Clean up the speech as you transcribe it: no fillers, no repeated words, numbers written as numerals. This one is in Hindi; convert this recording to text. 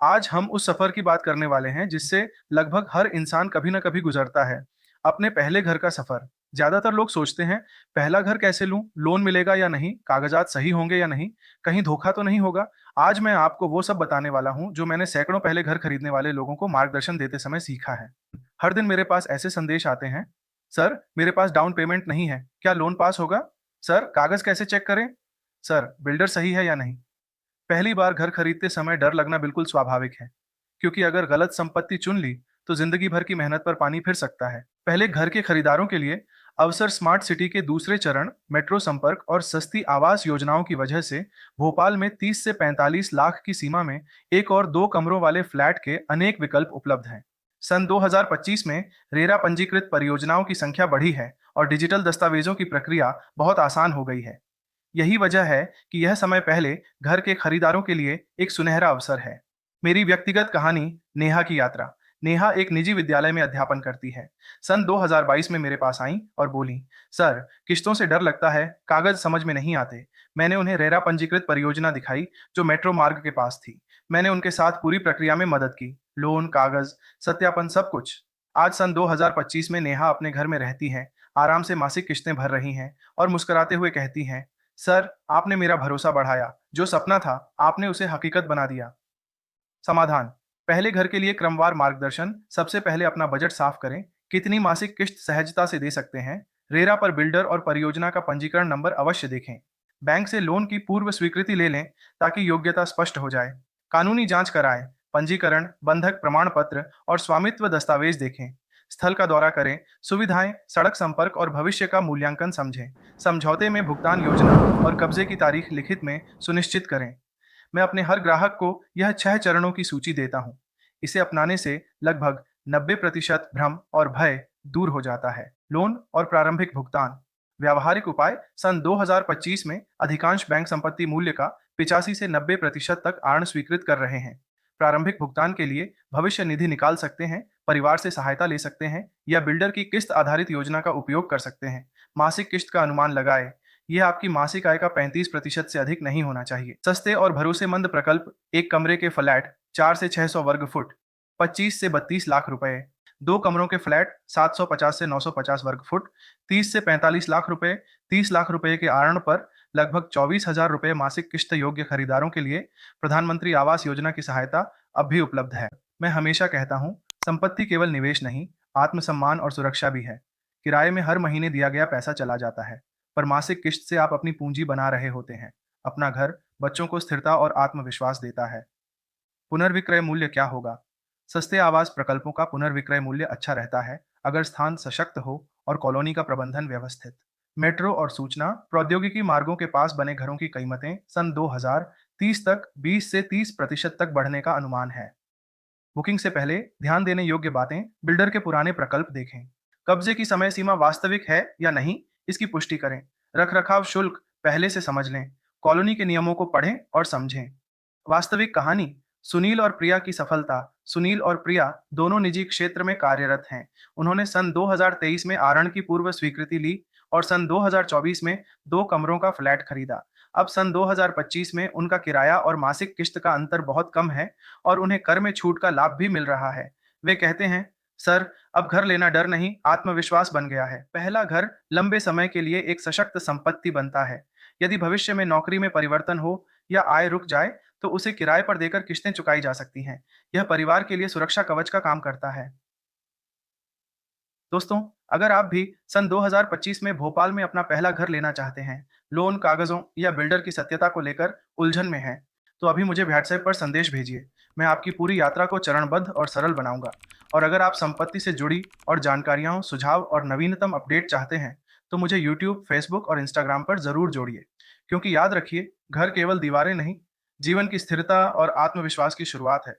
आज हम उस सफर की बात करने वाले हैं जिससे लगभग हर इंसान कभी ना कभी गुजरता है। अपने पहले घर का सफर। ज्यादातर लोग सोचते हैं, पहला घर कैसे लूं, लोन मिलेगा या नहीं, कागजात सही होंगे या नहीं, कहीं धोखा तो नहीं होगा। आज मैं आपको वो सब बताने वाला हूं जो मैंने सैकड़ों पहले घर खरीदने वाले लोगों को मार्गदर्शन देते समय सीखा है। हर दिन मेरे पास ऐसे संदेश आते हैं। सर, मेरे पास डाउन पेमेंट नहीं है, क्या लोन पास होगा? सर, कागज कैसे चेक करें? सर, बिल्डर सही है या नहीं? पहली बार घर खरीदते समय डर लगना बिल्कुल स्वाभाविक है, क्योंकि अगर गलत संपत्ति चुन ली तो जिंदगी भर की मेहनत पर पानी फिर सकता है। पहले घर के खरीदारों के लिए अवसर स्मार्ट सिटी के दूसरे चरण, मेट्रो संपर्क और सस्ती आवास योजनाओं की वजह से भोपाल में 30 से 45 लाख की सीमा में एक और दो कमरों वाले फ्लैट के अनेक विकल्प उपलब्ध हैं। सन 2025 में रेरा पंजीकृत परियोजनाओं की संख्या बढ़ी है और डिजिटल दस्तावेजों की प्रक्रिया बहुत आसान हो गई है। यही वजह है कि यह समय पहले घर के खरीदारों के लिए एक सुनहरा अवसर है। मेरी व्यक्तिगत कहानी, नेहा की यात्रा। नेहा एक निजी विद्यालय में अध्यापन करती है। सन 2022 में मेरे पास आई और बोली, सर, किश्तों से डर लगता है, कागज समझ में नहीं आते। मैंने उन्हें रेरा पंजीकृत परियोजना दिखाई जो मेट्रो मार्ग के पास थी। मैंने उनके साथ पूरी प्रक्रिया में मदद की, लोन, कागज, सत्यापन, सब कुछ। आज सन 2025 में नेहा अपने घर में रहती है, आराम से मासिक किश्तें भर रही हैं और मुस्कुराते हुए कहती हैं, सर, आपने मेरा भरोसा बढ़ाया, जो सपना था आपने उसे हकीकत बना दिया। समाधान। पहले घर के लिए क्रमवार मार्गदर्शन। सबसे पहले अपना बजट साफ करें, कितनी मासिक किश्त सहजता से दे सकते हैं। रेरा पर बिल्डर और परियोजना का पंजीकरण नंबर अवश्य देखें। बैंक से लोन की पूर्व स्वीकृति ले लें ताकि योग्यता स्पष्ट हो जाए। कानूनी जांच कराएं, पंजीकरण, बंधक प्रमाण पत्र और स्वामित्व दस्तावेज देखें। स्थल का दौरा करें, सुविधाएं, सड़क संपर्क और भविष्य का मूल्यांकन समझें। समझौते में भुगतान योजना और कब्जे की तारीख लिखित में सुनिश्चित करें। मैं अपने हर ग्राहक को यह 6 चरणों की सूची देता हूँ। इसे अपनाने से लगभग 90% भ्रम और भय दूर हो जाता है। लोन और प्रारंभिक भुगतान। व्यावहारिक उपाय। सन 2025 में अधिकांश बैंक संपत्ति मूल्य का 85 से 90% तक आर्ण स्वीकृत कर रहे हैं। प्रारंभिक भुगतान के लिए भविष्य निधि निकाल सकते हैं, परिवार से सहायता ले सकते हैं या बिल्डर की किस्त आधारित योजना का उपयोग कर सकते हैं। मासिक किस्त का अनुमान लगाएं। यह आपकी मासिक आय का 35% से अधिक नहीं होना चाहिए। सस्ते और भरोसेमंद प्रकल्प। एक कमरे के फ्लैट 4 से 600 वर्ग फुट, 25 से 32 लाख रुपए। दो कमरों के फ्लैट 750 से 950 वर्ग फुट, 30 से 45 लाख रुपए। 30 लाख रुपए के आरण पर लगभग 24,000 रुपए मासिक किस्त योग्य खरीदारों के लिए प्रधानमंत्री आवास योजना की सहायता अब भी उपलब्ध है। मैं हमेशा कहता हूँ, संपत्ति केवल निवेश नहीं, आत्मसम्मान और सुरक्षा भी है। किराए में हर महीने दिया गया पैसा चला जाता है, पर मासिक किश्त से आप अपनी पूंजी बना रहे होते हैं। अपना घर बच्चों को स्थिरता और आत्मविश्वास देता है। पुनर्विक्रय मूल्य क्या होगा? सस्ते आवास प्रकल्पों का पुनर्विक्रय मूल्य अच्छा रहता है अगर स्थान सशक्त हो और कॉलोनी का प्रबंधन व्यवस्थित। मेट्रो और सूचना प्रौद्योगिकी मार्गों के पास बने घरों की कीमतें सन 2030 तक 20 से 30% तक बढ़ने का अनुमान है। बुकिंग से पहले ध्यान देने योग्य बातें। बिल्डर के पुराने प्रकल्प देखें। कब्जे की समय सीमा वास्तविक है या नहीं, इसकी पुष्टि करें। रखरखाव शुल्क पहले से समझ लें। कॉलोनी के नियमों को पढ़ें और समझें। वास्तविक कहानी। सुनील और प्रिया की सफलता। सुनील और प्रिया दोनों निजी क्षेत्र में कार्यरत हैं। उन्होंने सन 2023 में आरण की पूर्व स्वीकृति ली और सन 2024 में दो कमरों का फ्लैट खरीदा। अब सन 2025 में उनका किराया और मासिक किश्त का अंतर बहुत कम है और उन्हें कर में छूट का लाभ भी मिल रहा है। वे कहते हैं, सर, अब घर लेना डर नहीं, आत्मविश्वास बन गया है। पहला घर लंबे समय के लिए एक सशक्त संपत्ति बनता है। यदि भविष्य में नौकरी में परिवर्तन हो या आय रुक जाए तो उसे किराए पर देकर किश्तें चुकाई जा सकती हैं। यह परिवार के लिए सुरक्षा कवच का काम करता है। दोस्तों, अगर आप भी सन 2025 में भोपाल में अपना पहला घर लेना चाहते हैं, लोन, कागजों या बिल्डर की सत्यता को लेकर उलझन में हैं, तो अभी मुझे व्हाट्सएप पर संदेश भेजिए। मैं आपकी पूरी यात्रा को चरणबद्ध और सरल बनाऊंगा। और अगर आप संपत्ति से जुड़ी और जानकारियां, सुझाव और नवीनतम अपडेट चाहते हैं, तो मुझे यूट्यूब, फेसबुक और इंस्टाग्राम पर जरूर जोड़िए। क्योंकि याद रखिए, घर केवल दीवारें नहीं, जीवन की स्थिरता और आत्मविश्वास की शुरुआत है।